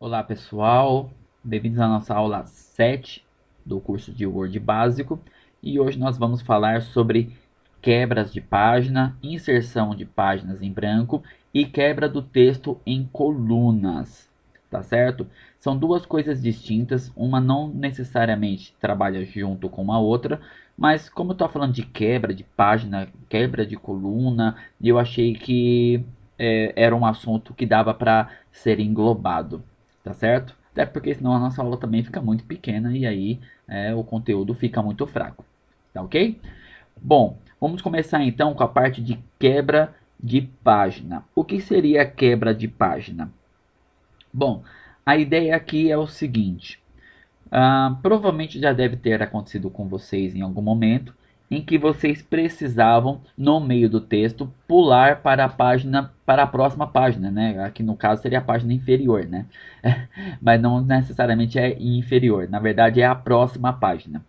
Olá pessoal, bem-vindos à nossa aula 7 do curso de Word básico e hoje nós vamos falar sobre quebras de página, inserção de páginas em branco e quebra do texto em colunas, tá certo? São duas coisas distintas, uma não necessariamente trabalha junto com a outra, mas como eu estou falando de quebra de página, quebra de coluna, eu achei que era um assunto que dava para ser englobado. Tá certo? Até porque senão a nossa aula também fica muito pequena e aí o conteúdo fica muito fraco. Tá ok? Bom, vamos começar então com a parte de quebra de página. O que seria quebra de página? Bom, a ideia aqui é o seguinte. Provavelmente já deve ter acontecido com vocês em algum momento em que vocês precisavam, no meio do texto, pular para a página, para a próxima página, né? Aqui no caso seria a página inferior, né? Mas não necessariamente é inferior, na verdade é a próxima página.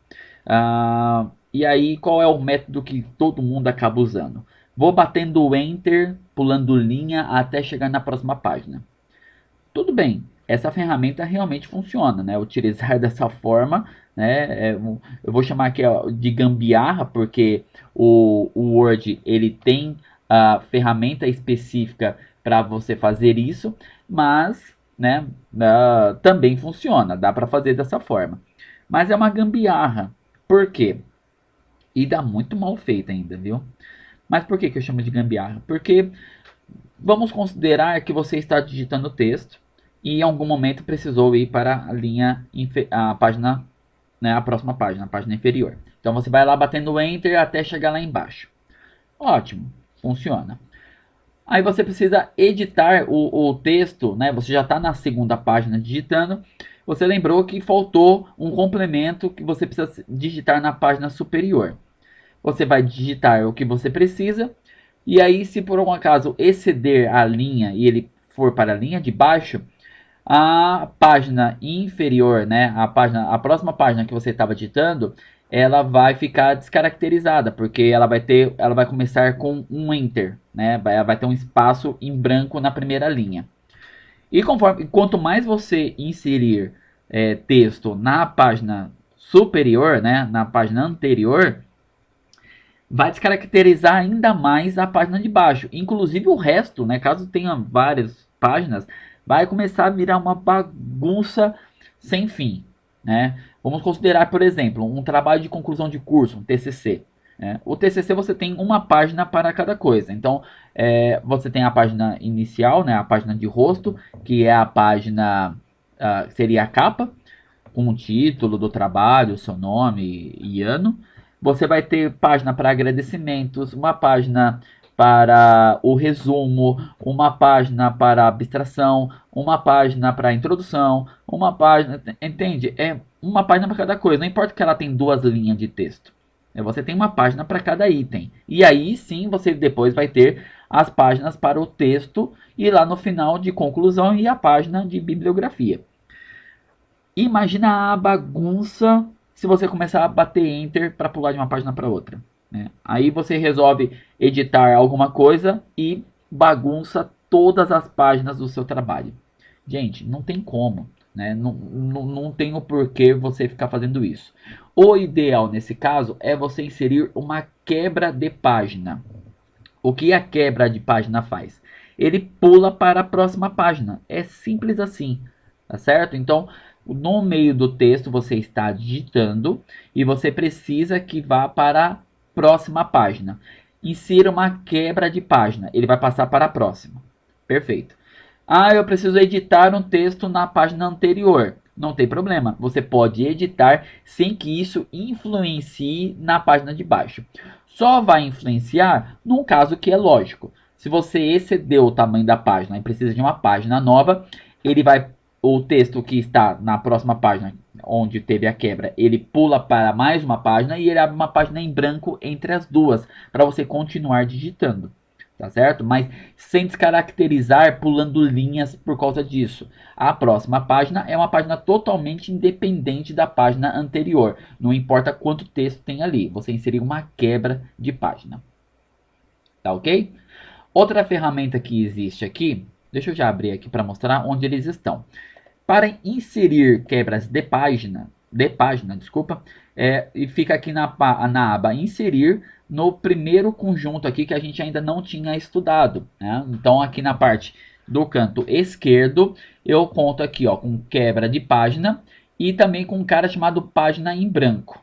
E aí, qual é o método que todo mundo acaba usando? Vou batendo o Enter, pulando linha até chegar na próxima página. Tudo bem, essa ferramenta realmente funciona, né? Utilizar dessa forma, né? Eu vou chamar aqui ó, de gambiarra, porque o Word ele tem a ferramenta específica para você fazer isso, mas, né? Também funciona, dá para fazer dessa forma. Mas é uma gambiarra, por quê? E dá muito mal feito ainda, viu? Mas por que eu chamo de gambiarra? Porque vamos considerar que você está digitando o texto e em algum momento precisou ir para a linha, a página, né, a próxima página, a página inferior. Então você vai lá batendo Enter até chegar lá embaixo. Ótimo, funciona. Aí você precisa editar o texto, né? Você já está na segunda página digitando. Você lembrou que faltou um complemento que você precisa digitar na página superior. Você vai digitar o que você precisa e aí, se por algum acaso exceder a linha e ele for para a linha de baixo, a página inferior, né, a próxima página que você estava digitando, ela vai ficar descaracterizada, porque ela vai começar com um enter, né, vai ter um espaço em branco na primeira linha. E quanto mais você inserir texto na página superior, né, na página anterior, vai descaracterizar ainda mais a página de baixo. Inclusive o resto, né, caso tenha várias páginas, vai começar a virar uma bagunça sem fim. Né? Vamos considerar, por exemplo, um trabalho de conclusão de curso, um TCC. Né? O TCC você tem uma página para cada coisa. Então, você tem a página inicial, né, a página de rosto, que é a página, seria a capa, com o título do trabalho, seu nome e ano. Você vai ter página para agradecimentos, uma página para o resumo, uma página para abstração, uma página para introdução, uma página, entende? É uma página para cada coisa, não importa que ela tem duas linhas de texto. Você tem uma página para cada item. E aí sim você depois vai ter as páginas para o texto e lá no final de conclusão e a página de bibliografia. Imagina a bagunça se você começar a bater Enter para pular de uma página para outra. Né? Aí você resolve editar alguma coisa e bagunça todas as páginas do seu trabalho. Gente, não tem como. Né? Não tem o porquê você ficar fazendo isso. O ideal nesse caso é você inserir uma quebra de página. O que a quebra de página faz? Ele pula para a próxima página. É simples assim, tá certo? Então, no meio do texto você está digitando e você precisa que vá para a próxima página. Insira uma quebra de página. Ele vai passar para a próxima. Perfeito. Eu preciso editar um texto na página anterior. Não tem problema, você pode editar sem que isso influencie na página de baixo. Só vai influenciar num caso que é lógico. Se você excedeu o tamanho da página e precisa de uma página nova, ele vai o texto que está na próxima página onde teve a quebra, ele pula para mais uma página e ele abre uma página em branco entre as duas para você continuar digitando. Tá certo? Mas sem descaracterizar pulando linhas por causa disso. A próxima página é uma página totalmente independente da página anterior. Não importa quanto texto tem ali. Você inseriu uma quebra de página. Tá ok? Outra ferramenta que existe aqui. Deixa eu já abrir aqui para mostrar onde eles estão. Para inserir quebras de página, desculpa, e fica aqui na aba inserir no primeiro conjunto aqui que a gente ainda não tinha estudado, né? Então aqui na parte do canto esquerdo eu conto aqui, ó, com quebra de página e também com um cara chamado página em branco.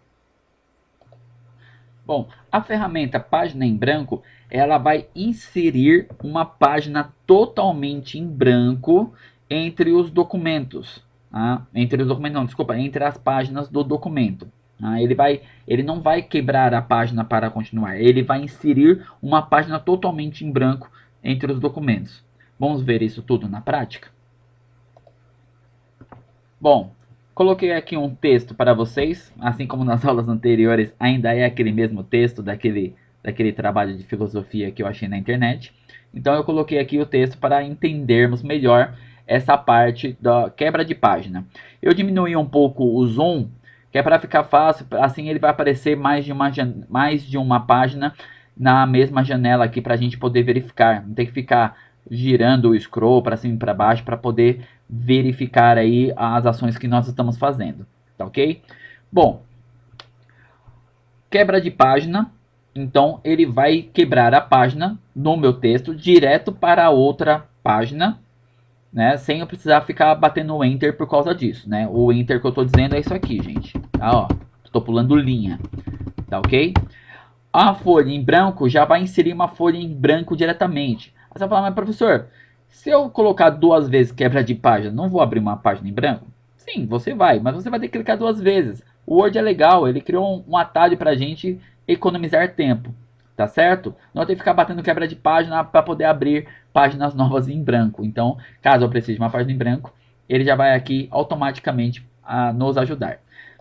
Bom, a ferramenta página em branco, ela vai inserir uma página totalmente em branco entre os documentos. Tá? Entre os documentos, não, desculpa, entre as páginas do documento. Tá? Ele não vai quebrar a página para continuar, ele vai inserir uma página totalmente em branco entre os documentos. Vamos ver isso tudo na prática? Bom, coloquei aqui um texto para vocês, assim como nas aulas anteriores, ainda é aquele mesmo texto daquele trabalho de filosofia que eu achei na internet. Então eu coloquei aqui o texto para entendermos melhor essa parte da quebra de página. Eu diminuí um pouco o zoom, que é para ficar fácil, assim ele vai aparecer mais de uma página na mesma janela aqui para a gente poder verificar. Não tem que ficar girando o scroll para cima e para baixo para poder verificar aí as ações que nós estamos fazendo, tá ok? Bom, quebra de página, então ele vai quebrar a página no meu texto direto para outra página, né? Sem eu precisar ficar batendo o enter por causa disso, né? O enter que eu estou dizendo é isso aqui, gente, tá? Ó, estou pulando linha, tá ok? A folha em branco já vai inserir uma folha em branco diretamente. Aí você vai falar, mas professor, se eu colocar 2 vezes quebra de página, não vou abrir uma página em branco? Sim, você vai, mas você vai ter que clicar 2 vezes. O Word é legal, ele criou um atalho para a gente economizar tempo, tá certo? Não tem que ficar batendo quebra de página para poder abrir páginas novas em branco. Então, caso eu precise de uma página em branco, ele já vai aqui automaticamente nos ajudar.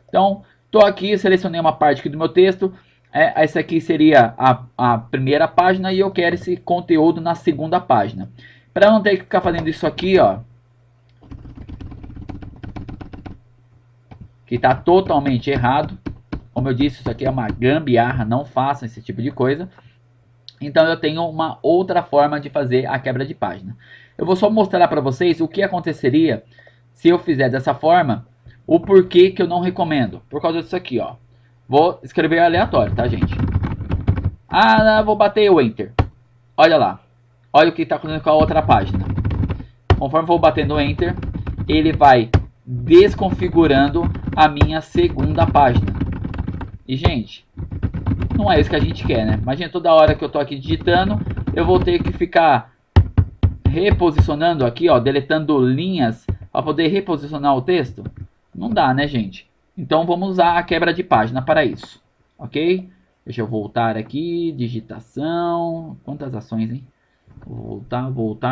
Então, estou aqui, selecionei uma parte aqui do meu texto. Essa aqui seria a primeira página e eu quero esse conteúdo na segunda página. Para não ter que ficar fazendo isso aqui, ó, que está totalmente errado. Como eu disse, isso aqui é uma gambiarra, não façam esse tipo de coisa. Então eu tenho uma outra forma de fazer a quebra de página. Eu vou só mostrar para vocês o que aconteceria se eu fizer dessa forma, o porquê que eu não recomendo. Por causa disso aqui, ó. Vou escrever aleatório, tá, gente? Vou bater o Enter. Olha lá. Olha o que está acontecendo com a outra página. Conforme eu vou batendo o Enter, ele vai desconfigurando a minha segunda página. E, gente, não é isso que a gente quer, né? Imagina toda hora que eu estou aqui digitando, eu vou ter que ficar reposicionando aqui, ó, deletando linhas para poder reposicionar o texto. Não dá, né, gente? Então vamos usar a quebra de página para isso, ok? Deixa eu voltar aqui, digitação, quantas ações, hein? Voltar.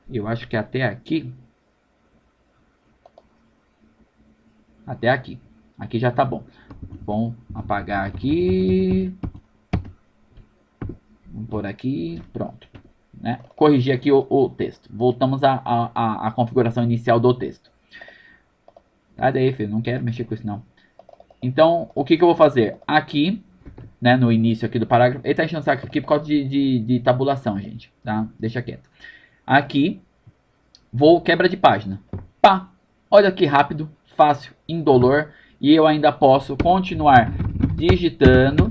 Eu acho que até aqui. Até aqui. Aqui já tá bom. Bom, apagar aqui. Vamos por aqui, pronto. Né? Corrigir aqui o texto. Voltamos à configuração inicial do texto. Sai daí, filho, não quero mexer com isso não. Então, o que eu vou fazer? Aqui, né, no início aqui do parágrafo, ele tá enchendo o saco aqui por causa de tabulação, gente, tá? Deixa quieto. Aqui, vou quebra de página. Pá! Olha que rápido, fácil, indolor, e eu ainda posso continuar digitando.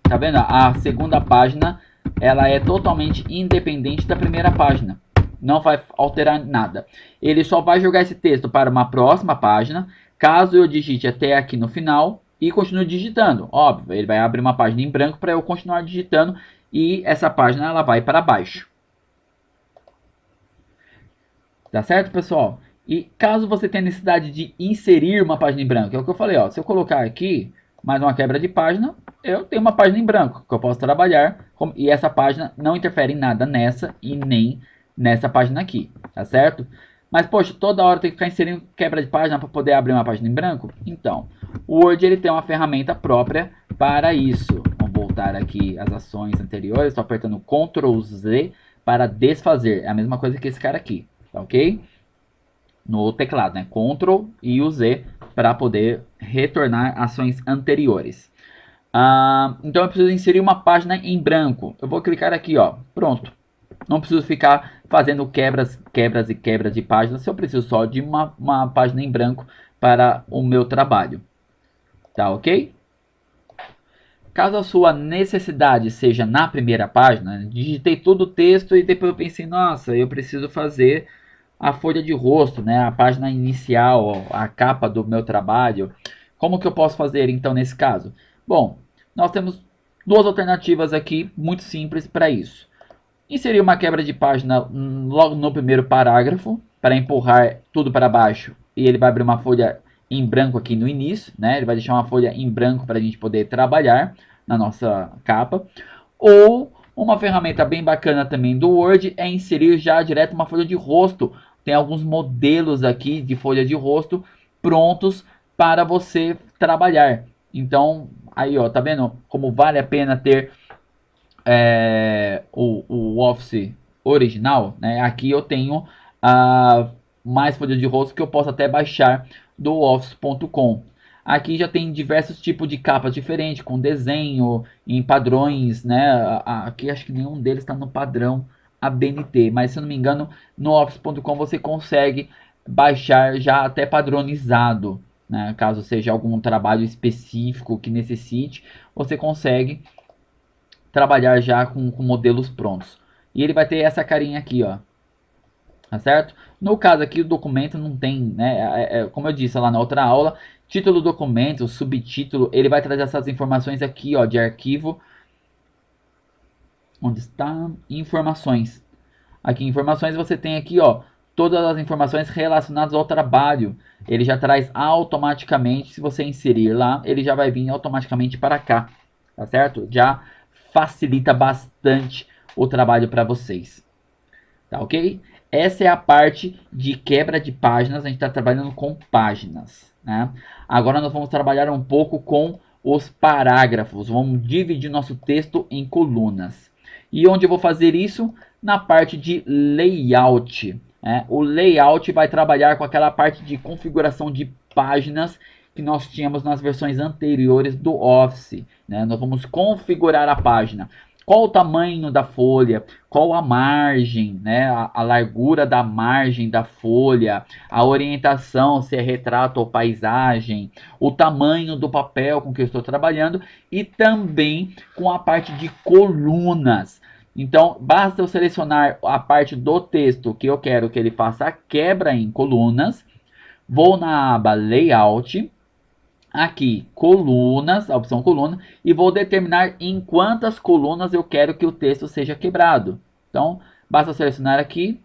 Tá vendo? A segunda página, ela é totalmente independente da primeira página. Não vai alterar nada. Ele só vai jogar esse texto para uma próxima página, caso eu digite até aqui no final e continue digitando. Óbvio, ele vai abrir uma página em branco para eu continuar digitando e essa página ela vai para baixo. Tá certo, pessoal? E caso você tenha necessidade de inserir uma página em branco, é o que eu falei, ó, se eu colocar aqui mais uma quebra de página, eu tenho uma página em branco que eu posso trabalhar e essa página não interfere em nada nessa e nem nessa página aqui, tá certo? Mas, poxa, toda hora tem que ficar inserindo quebra de página para poder abrir uma página em branco? Então, o Word ele tem uma ferramenta própria para isso. Vamos voltar aqui às ações anteriores, estou apertando Ctrl Z para desfazer. É a mesma coisa que esse cara aqui, tá ok? No teclado, né? Ctrl e o Z para poder retornar ações anteriores. Então eu preciso inserir uma página em branco. Eu vou clicar aqui, ó. Pronto. Não preciso ficar fazendo quebras e quebras de páginas, se eu preciso só de uma página em branco para o meu trabalho. Tá ok? Caso a sua necessidade seja na primeira página, digitei todo o texto e depois eu pensei, nossa, eu preciso fazer a folha de rosto, né, a página inicial, a capa do meu trabalho. Como que eu posso fazer então nesse caso? Bom, nós temos duas alternativas aqui muito simples para isso. Inserir uma quebra de página logo no primeiro parágrafo para empurrar tudo para baixo e ele vai abrir uma folha em branco aqui no início, né? Ele vai deixar uma folha em branco para a gente poder trabalhar na nossa capa. Ou uma ferramenta bem bacana também do Word é inserir já direto uma folha de rosto. Tem alguns modelos aqui de folha de rosto prontos para você trabalhar. Então, aí ó, tá vendo como vale a pena ter o Office original, né? Aqui eu tenho mais folhas de rosto que eu posso até baixar do office.com. Aqui já tem diversos tipos de capas diferentes, com desenho, em padrões, né? Aqui acho que nenhum deles está no padrão ABNT, mas se eu não me engano, no office.com você consegue baixar já até padronizado, né? Caso seja algum trabalho específico que necessite, você consegue trabalhar já com modelos prontos. E ele vai ter essa carinha aqui, ó. Tá certo? No caso aqui, o documento não tem, né? Como eu disse lá na outra aula, título do documento, subtítulo, ele vai trazer essas informações aqui, ó, de arquivo. Onde está? Informações. Aqui, informações, você tem aqui, ó, todas as informações relacionadas ao trabalho. Ele já traz automaticamente, se você inserir lá, ele já vai vir automaticamente para cá, tá certo? Já facilita bastante o trabalho para vocês, tá ok? Essa é a parte de quebra de páginas, a gente está trabalhando com páginas, né? Agora nós vamos trabalhar um pouco com os parágrafos, vamos dividir nosso texto em colunas. E onde eu vou fazer isso? Na parte de layout. Né? O layout vai trabalhar com aquela parte de configuração de páginas que nós tínhamos nas versões anteriores do Office. Né? Nós vamos configurar a página. Qual o tamanho da folha, qual a margem, né? A largura da margem da folha, a orientação, se é retrato ou paisagem, o tamanho do papel com que eu estou trabalhando e também com a parte de colunas. Então, basta eu selecionar a parte do texto que eu quero que ele faça a quebra em colunas, vou na aba Layout, aqui colunas, a opção coluna, e vou determinar em quantas colunas eu quero que o texto seja quebrado. Então, basta selecionar aqui,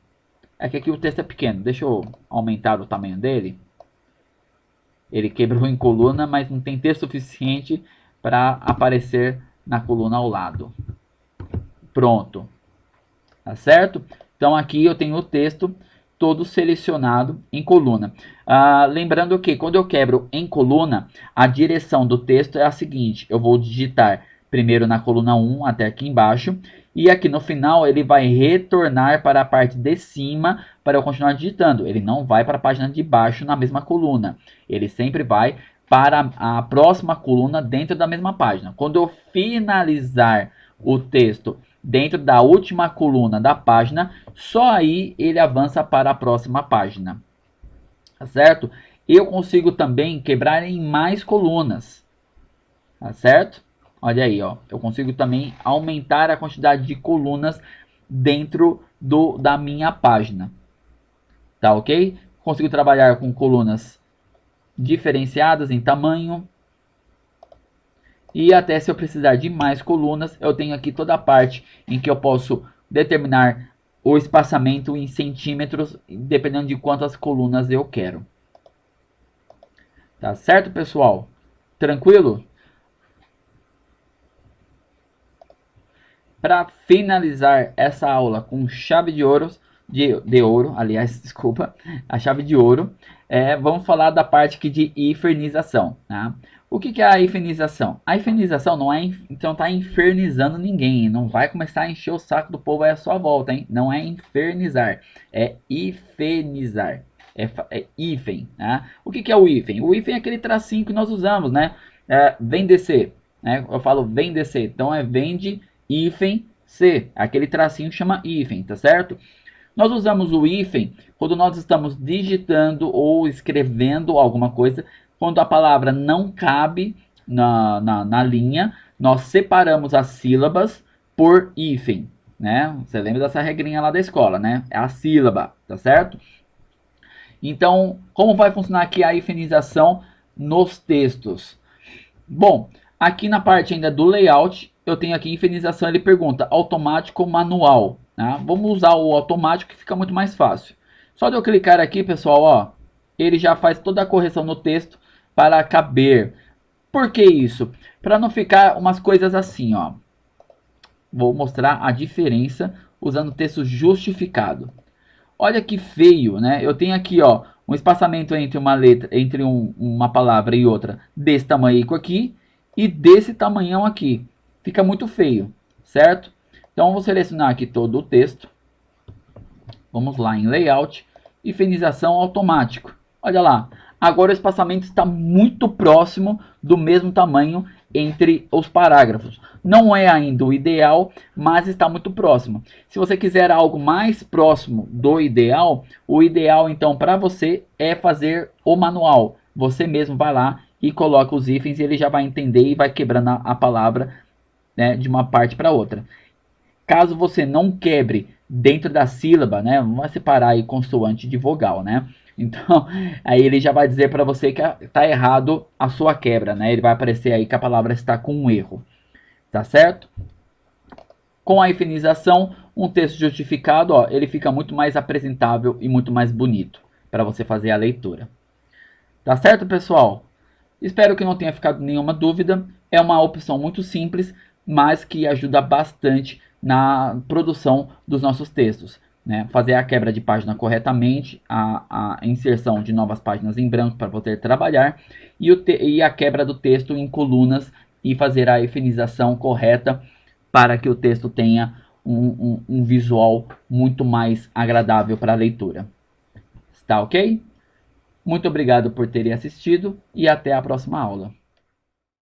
é que aqui o texto é pequeno, deixa eu aumentar o tamanho dele. Ele quebrou em coluna, mas não tem texto suficiente para aparecer na coluna ao lado. Pronto, tá certo? Então aqui eu tenho o texto todo selecionado em coluna. Lembrando que quando eu quebro em coluna, a direção do texto é a seguinte: eu vou digitar primeiro na coluna 1 até aqui embaixo, e aqui no final ele vai retornar para a parte de cima para eu continuar digitando. Ele não vai para a página de baixo na mesma coluna, ele sempre vai para a próxima coluna dentro da mesma página. Quando eu finalizar o texto dentro da última coluna da página, só aí ele avança para a próxima página, tá certo? Eu consigo também quebrar em mais colunas, tá certo? Olha aí, ó, eu consigo também aumentar a quantidade de colunas dentro da minha página, tá ok? Consigo trabalhar com colunas diferenciadas em tamanho, e até se eu precisar de mais colunas, eu tenho aqui toda a parte em que eu posso determinar o espaçamento em centímetros, dependendo de quantas colunas eu quero. Tá certo, pessoal? Tranquilo? Para finalizar essa aula com chave de ouro, aliás, desculpa, a chave de ouro, vamos falar da parte aqui de infernização, tá? O que é a infernização? A infernização não está infernizando ninguém, não vai começar a encher o saco do povo aí à sua volta, hein? Não é infernizar, é infernizar, é hífen, né? O que é o hífen? O hífen é aquele tracinho que nós usamos, né? Vem descer, né? Eu falo vem descer, então é vende hífen C, aquele tracinho chama hífen, tá certo? Nós usamos o hífen quando nós estamos digitando ou escrevendo alguma coisa, quando a palavra não cabe na linha, nós separamos as sílabas por hífen, né? Você lembra dessa regrinha lá da escola, né? É a sílaba, tá certo? Então, como vai funcionar aqui a hifenização nos textos? Bom, aqui na parte ainda do layout, eu tenho aqui hifenização, ele pergunta automático ou manual. Né? Vamos usar o automático que fica muito mais fácil. Só de eu clicar aqui, pessoal, ó, ele já faz toda a correção no texto para caber. Por que isso? Para não ficar umas coisas assim, ó. Vou mostrar a diferença usando o texto justificado. Olha que feio, né? Eu tenho aqui, ó, um espaçamento entre uma letra, entre uma palavra e outra desse tamanho aqui e desse tamanhão aqui. Fica muito feio, certo? Então, vou selecionar aqui todo o texto. Vamos lá em Layout, hifenização automático. Olha lá, agora o espaçamento está muito próximo do mesmo tamanho entre os parágrafos. Não é ainda o ideal, mas está muito próximo. Se você quiser algo mais próximo do ideal, o ideal então para você é fazer o manual. Você mesmo vai lá e coloca os hífens e ele já vai entender e vai quebrando a palavra, né, de uma parte para outra. Caso você não quebre dentro da sílaba, né, vamos separar aí consoante de vogal, né? Então, aí ele já vai dizer para você que está errado a sua quebra, né? Ele vai aparecer aí que a palavra está com um erro, tá certo? Com a hifenização, um texto justificado, ó, ele fica muito mais apresentável e muito mais bonito para você fazer a leitura. Tá certo, pessoal? Espero que não tenha ficado nenhuma dúvida. É uma opção muito simples, mas que ajuda bastante na produção dos nossos textos. Né? Fazer a quebra de página corretamente, a inserção de novas páginas em branco para poder trabalhar e a quebra do texto em colunas e fazer a hifenização correta para que o texto tenha um visual muito mais agradável para a leitura. Está ok? Muito obrigado por terem assistido e até a próxima aula.